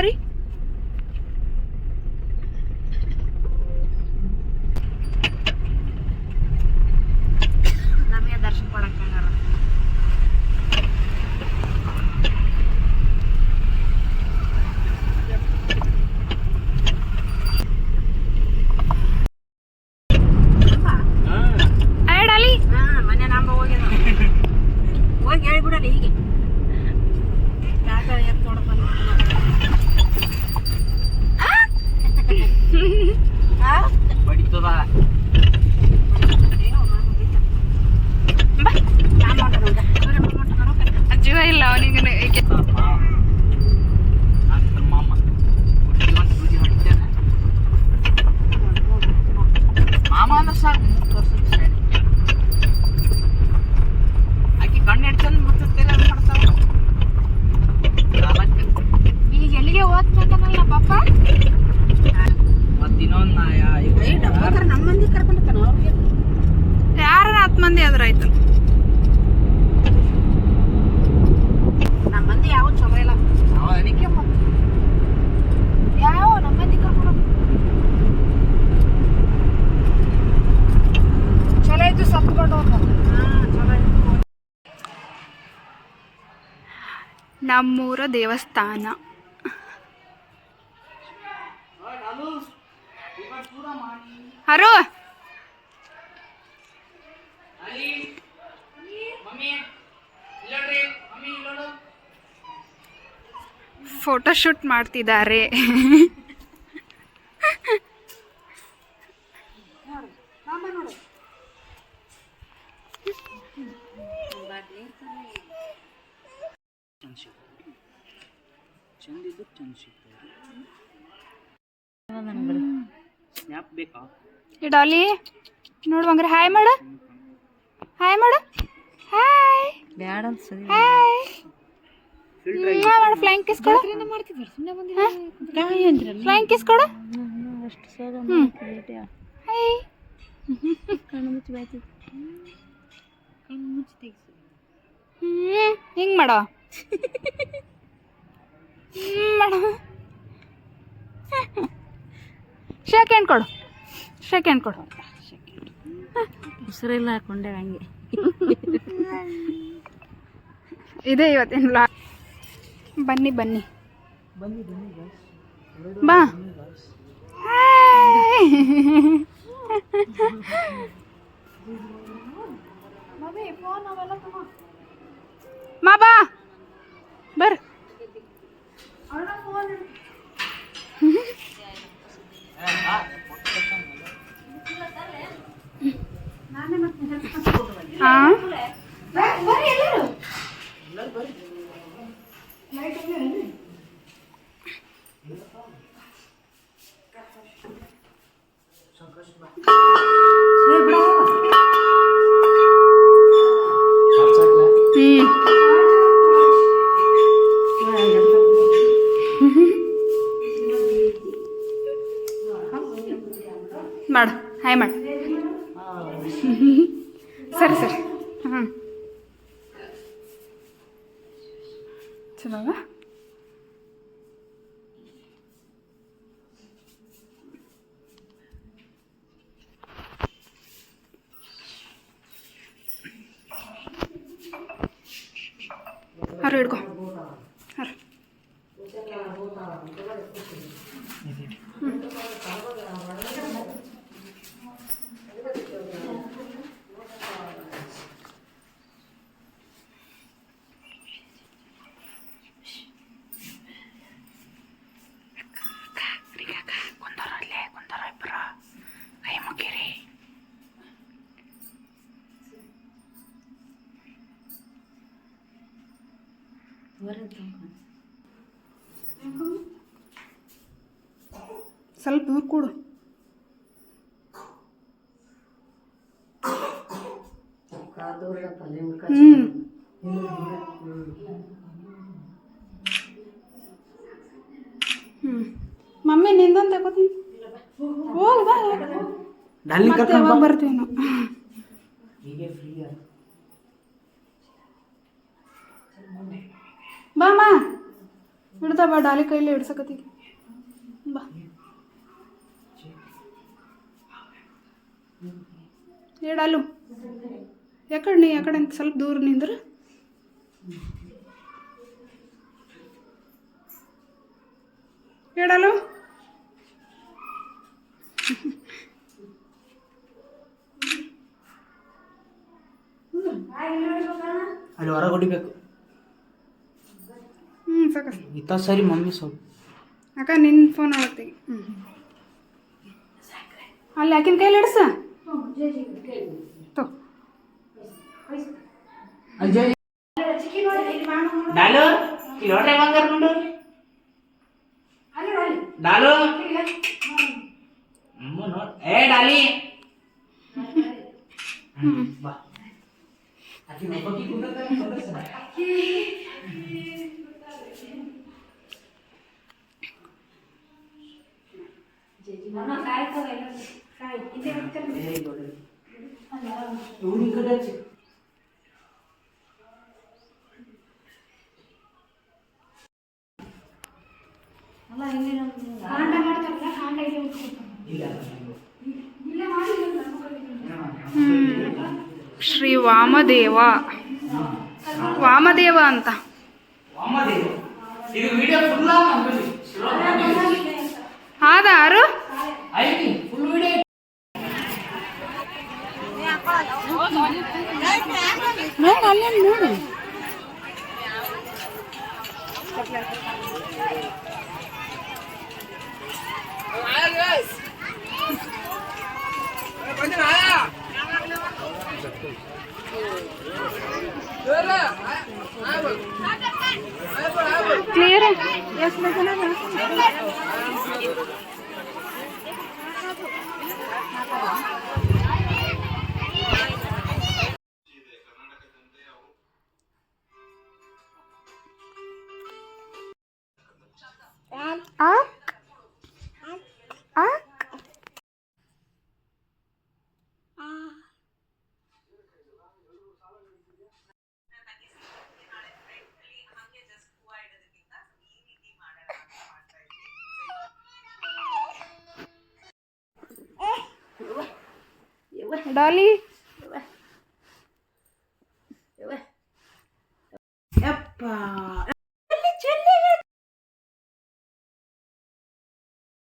ರೀ. ನಮಗೆ ದರ್ಶನ ಕೊಡಕ್ಕಾಗಲ್ಲ. ಮನೆ ನಂಬ ಹೋಗ್ಯದ ಹೋಗಿ ಹೇಳ್ಬಿಡಲ್ಲ ಹೀಗೆ ಬಡಿತದ ಜೀವ ಇಲ್ಲ ಅವನಿಗೆ. ಮಾಮ ಅಂದ್ರೆ ಸಾಕು ಆಕಿ ಕಣ್ಣು ಹಿಡ್ಕೊಂಡು ಮುಚ್ಚುತ್ತೀರ ಮಾಡ್ತಾವ. ಈಗ ಎಲ್ಲಿಗೆ ಓದ್ಬೇಕನ್ನಲ್ಲ ಪಾಪ. ಮತ್ತಿನ್ನೊಂದು ನಮ್ಮ ಮಂದಿ ಕರ್ಕೊಂಡಿರ್ತಾನ ಅವ್ರಿಗೆ ಯಾರ 10 ಮಂದಿ ಆದ್ರಾಯ್ತು. ನಮ್ಮ ಮಂದಿ ಯಾವ ಚಲೋ ಇಲ್ಲ. ಅದಕ್ಕೆ ಯಾವ ನಮ್ಮ ಮಂದಿ ಕರ್ಕೊಂಡು ಚಲೋ ಇದ್ದು ಸಪ್ಕೊಂಡು ಹೋಗ್ತಾರೆ. ನಮ್ಮೂರ ದೇವಸ್ಥಾನ. ಹರೋ ಫೋಟೋ ಶೂಟ್ ಮಾಡ್ತಿದ್ದಾರೆ. ಚಂದಿದ್ದು ಚಂದ ಸಿಗ್ತದೆ. ಡಾಲಿ ನೋಡುವಂಗ್ರೆ ಹಾಯ್ ಮಾಡು. ಹಾಯ್ ಮಾಡು. ಹಾಯ್ ಬ್ಯಾಡ ಅನ್ಸರಿ. ಹಾಯ್ ಮಾಡು. ಫ್ಲೈಂಗ್ ಕಿಸ್ ಕೊಡು. ಫ್ಲೈಂಗ್ ಕಿಸ್ ಕೊಡು. ಹಾಯ್. ಕಣ್ಣು ಮುಚ್ಚಿ ಬಾಯ್ತು. ಕಣ್ಣು ಮುಚ್ಚಿ ತೆಗಿಸು. ಹಿಂಗೆ ಮಾಡೋ. ಮಾಡು. ಶೇಕ್ ಹ್ಯಾಂಡ್ ಕೊಡು. ಶೇಕ್ ಹ್ಯಾಂಡ್ ಕೊಡು. ಉಸಿರೆಲ್ಲ ಹಾಕೊಂಡೆ ಹಂಗೆ. ಇದೇ ಇವತ್ತಿನ ಬ್ಲಾಗ್. ಬನ್ನಿ ಬನ್ನಿ ಬಾ. ಮಾ ಬಾ ಬರ್. ಮಾಡು. ಹಾಯ್ ಮಾಡು. ಸರಿ ಸರಿ. ಚಲೋ. ಹರು ಹಿಡ್ಕೊ. ಹರು. ಕುಂದರ ಇಬ್ಬರು ಕೈ ಮುಗಿರಿ. ಸ್ವಲ್ಪ ದೂರ ಕೊಡು. ಮಮ್ಮಿ ನಿಂದೊಂದು ತಗೋತೀನಿ. ಹೋಗಿ ಬಾ. ಮತ್ತೆ ಯಾವಾಗ ಬರ್ತೀವಿ ನಾವು. ಬಾ ಮಾ ಹಿಡ್ದ ಬಾ ಡಾಲಿ ಕೈಲಿ ಹಿಡ್ಸಕತ್ತಿ ಬಾ ಹೇಳಲು ಯಾಕಡೆ ನೀ ಯಾಕಡೆ ಅಂತ ಸ್ವಲ್ಪ ದೂರ ನಿಂದ್ರ ಹೇಳಲು ಅಲ್ಲಿ ಹೊರಗೆ ಹೊಡಿಬೇಕು ಸಾಕ ಇತ್ತ ಸರಿ ಮಮ್ಮಿ ಸ್ವಲ್ಪ ಅಕ್ಕ ನಿನ್ನ ಫೋನ್ ಒಳಗ್ತಿ ಅಲ್ಲಿ ಯಾಕಿನ ಕೈಲಿ ಹಿಡ್ಸ ತೋ ಅಜ್ಜಯ್ ಡಾಲು ಇಲ್ಲಿ ಹೊರಗೆ ಬಂಗಾರ ನೋಡು ಡಾಲು ನೋಡ್ ಏ ಡಾಲಿ ಬಾ ಅಕ್ಕಿ ನೆಪಕಿ ಕುಂದರ್ತಾನೆ ಶ್ರೀ ವಾಮದೇವ ವಾಮದೇವ ಅಂತ ಇದು ವಿಡಿಯೋ ಫುಲ್ ಆದಾರು ಐತಿ ಫುಲ್ ವಿಡಿಯೋ ನೋಡು ಅಲ್ಲೇ ನೋಡು क्लियर है यस लेकिन डाली ಯಪ್ಪ